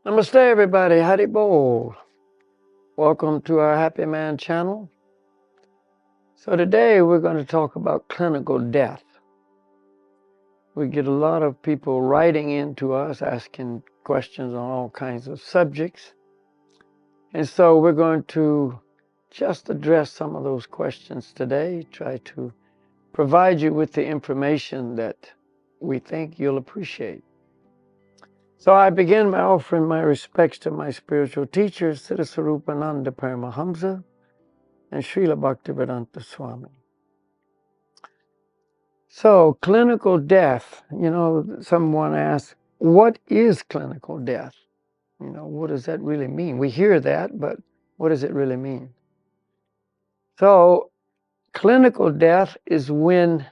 Namaste, everybody. Haribol. Welcome to our Happy Man channel. So today we're going to talk about clinical death. We get a lot of people writing in to us asking questions on all kinds of subjects. And so we're going to just address some of those questions today, try to provide you with the information that we think you'll appreciate. So I begin by offering my respects to my spiritual teachers, Siddha Sarupananda Paramahamsa and Srila Bhaktivedanta Swami. So, clinical death, someone asks, what is clinical death? What does that really mean? We hear that, but what does it really mean? So, clinical death is when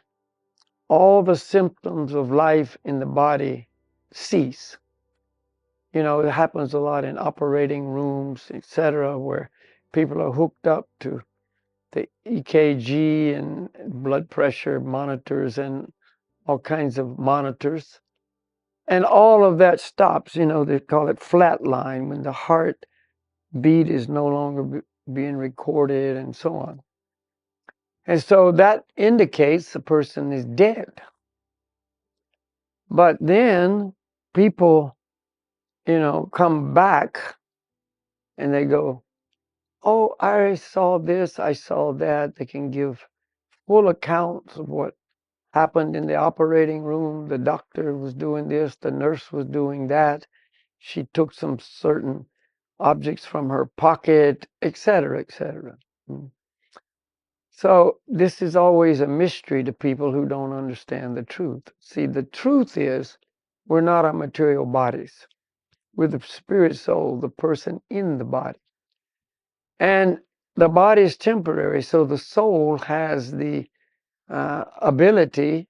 all the symptoms of life in the body cease. It happens a lot in operating rooms, etc., where people are hooked up to the EKG and blood pressure monitors and all kinds of monitors. And all of that stops. They call it flatline, when the heart beat is no longer being recorded and so on. And so that indicates the person is dead. But then people, come back and they go, oh, I saw this, I saw that. They can give full accounts of what happened in the operating room. The doctor was doing this, the nurse was doing that. She took some certain objects from her pocket, etc., etc. So this is always a mystery to people who don't understand the truth. See, the truth is we're not our material bodies. We're the spirit soul, the person in the body. And the body is temporary, so the soul has the ability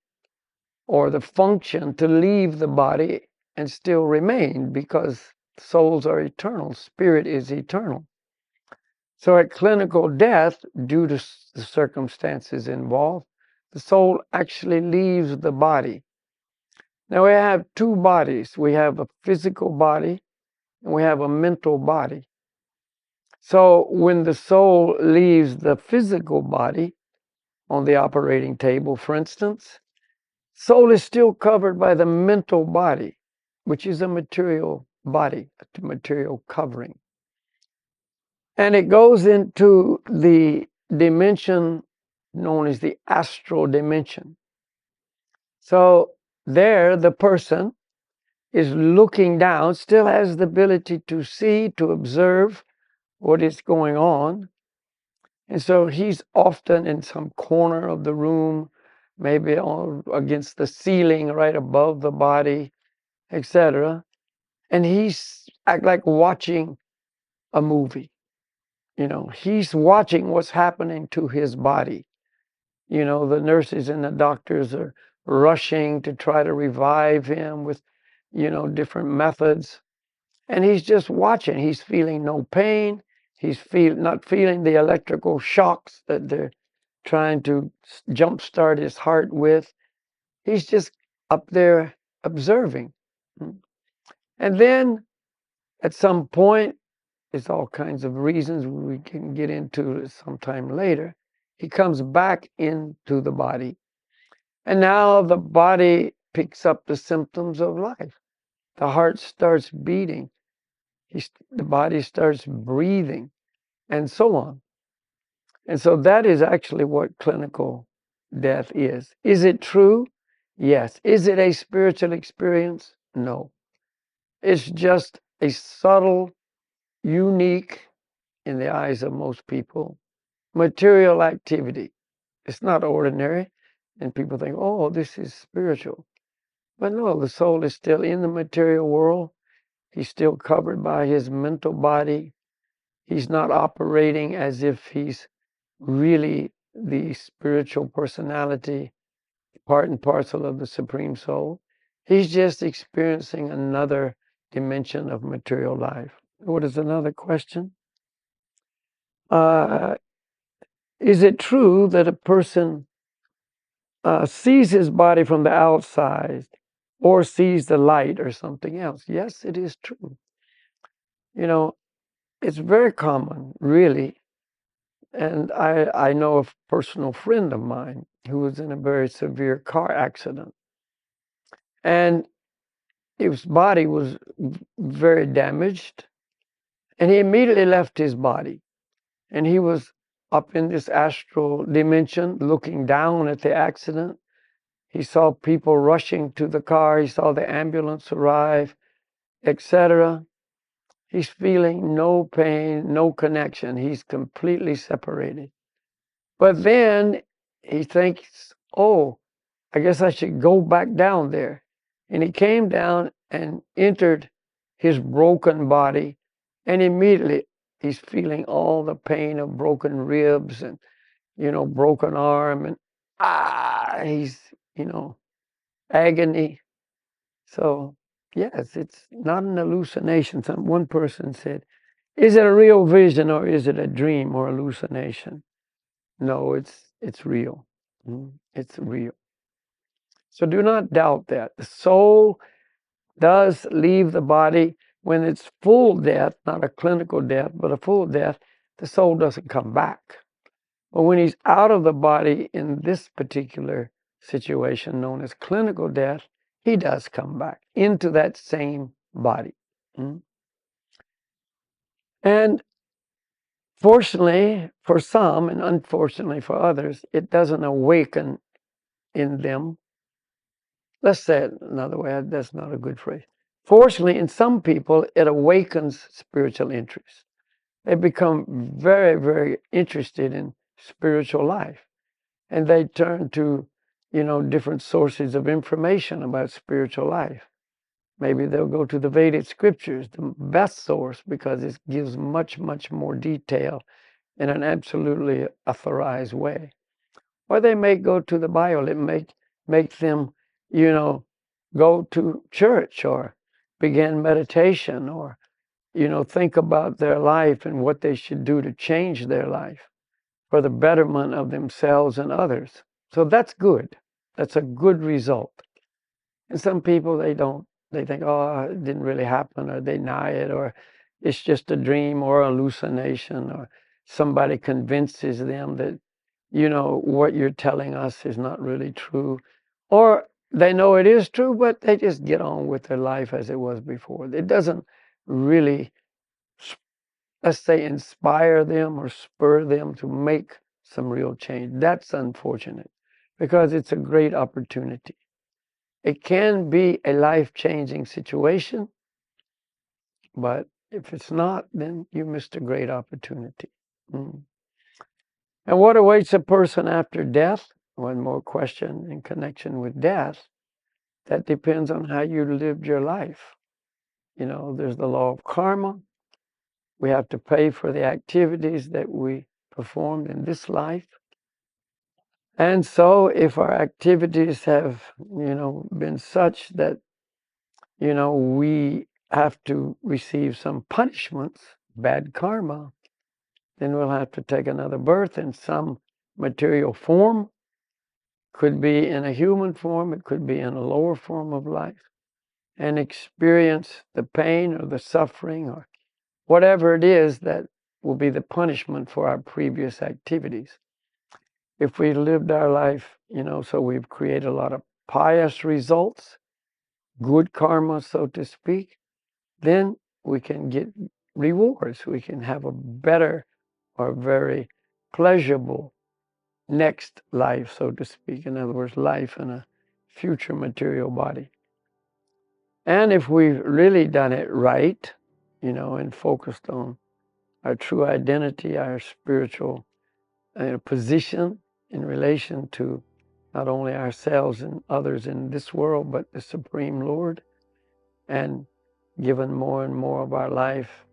or the function to leave the body and still remain, because souls are eternal, spirit is eternal. So at clinical death, due to the circumstances involved, the soul actually leaves the body. Now we have two bodies. We have a physical body and we have a mental body. So when the soul leaves the physical body on the operating table, for instance, soul is still covered by the mental body, which is a material body, a material covering. And it goes into the dimension known as the astral dimension. So there, the person is looking down, still has the ability to see, to observe what is going on. And so he's often in some corner of the room, maybe against the ceiling right above the body, etc. And he's like watching a movie. He's watching what's happening to his body. The nurses and the doctors are rushing to try to revive him with, different methods. And he's just watching. He's feeling no pain. He's not feeling the electrical shocks that they're trying to jumpstart his heart with. He's just up there observing. And then at some point, there's all kinds of reasons we can get into sometime later, he comes back into the body. And now the body picks up the symptoms of life. The heart starts beating. The body starts breathing, and so on. And so that is actually what clinical death is. Is it true? Yes. Is it a spiritual experience? No. It's just a subtle, unique, in the eyes of most people, material activity. It's not ordinary. And people think, oh, this is spiritual. But no, the soul is still in the material world. He's still covered by his mental body. He's not operating as if he's really the spiritual personality, part and parcel of the Supreme Soul. He's just experiencing another dimension of material life. What is another question? Is it true that a person sees his body from the outside or sees the light or something else? Yes, it is true. You know, it's very common, really. And I know a personal friend of mine who was in a very severe car accident. And his body was very damaged. And he immediately left his body. And he was up in this astral dimension looking down at the accident. He saw people rushing to the car. He saw the ambulance arrive, etc. He's feeling no pain, no connection. He's completely separated. But then he thinks, oh, I guess I should go back down there. And he came down and entered his broken body. And immediately he's feeling all the pain of broken ribs and, broken arm. And he's, agony. So, yes, it's not an hallucination. One person said, is it a real vision or is it a dream or hallucination? No, it's real. It's real. So do not doubt that. The soul does leave the body when it's full death, not a clinical death, but a full death. The soul doesn't come back. But when he's out of the body in this particular situation known as clinical death, he does come back into that same body. And fortunately for some, and unfortunately for others, it doesn't awaken in them. Let's say it another way. That's not a good phrase. Fortunately, in some people, it awakens spiritual interest. They become very, very interested in spiritual life. And they turn to, different sources of information about spiritual life. Maybe they'll go to the Vedic scriptures, the best source, because it gives much, much more detail in an absolutely authorized way. Or they may go to the Bible. It may make them, go to church or begin meditation or, think about their life and what they should do to change their life for the betterment of themselves and others. So that's good. That's a good result. And some people, they don't. They think, oh, it didn't really happen, or they deny it, or it's just a dream or a hallucination, or somebody convinces them that, what you're telling us is not really true. Or they know it is true, but they just get on with their life as it was before. It doesn't really, let's say, inspire them or spur them to make some real change. That's unfortunate because it's a great opportunity. It can be a life-changing situation, but if it's not, then you missed a great opportunity. And what awaits a person after death? One more question in connection with death. That depends on how you lived your life. There's the law of karma. We have to pay for the activities that we performed in this life. And so if our activities have, been such that, we have to receive some punishments, bad karma, then we'll have to take another birth in some material form. Could be in a human form, it could be in a lower form of life, and experience the pain or the suffering or whatever it is that will be the punishment for our previous activities. If we lived our life, so we've created a lot of pious results, good karma, so to speak, then we can get rewards. We can have a better or very pleasurable next life, so to speak. In other words, life in a future material body. And if we've really done it right, and focused on our true identity, our spiritual position in relation to not only ourselves and others in this world, but the Supreme Lord, and given more and more of our life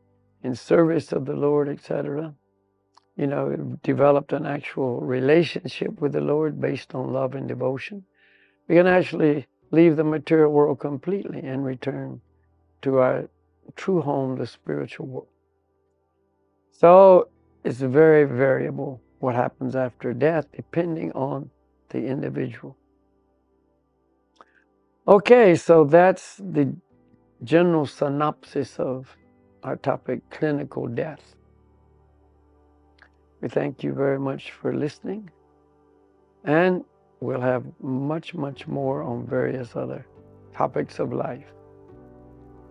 in service of the Lord, etc. Developed an actual relationship with the Lord based on love and devotion. We can actually leave the material world completely and return to our true home, the spiritual world. So it's very variable what happens after death, depending on the individual. Okay, so that's the general synopsis of our topic, clinical death. We thank you very much for listening, and we'll have much, much more on various other topics of life.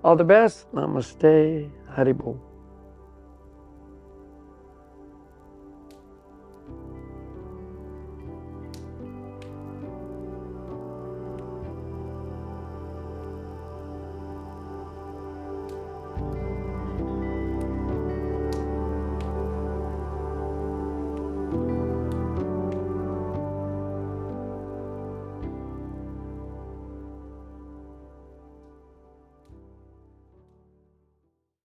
All the best. Namaste. Haribol.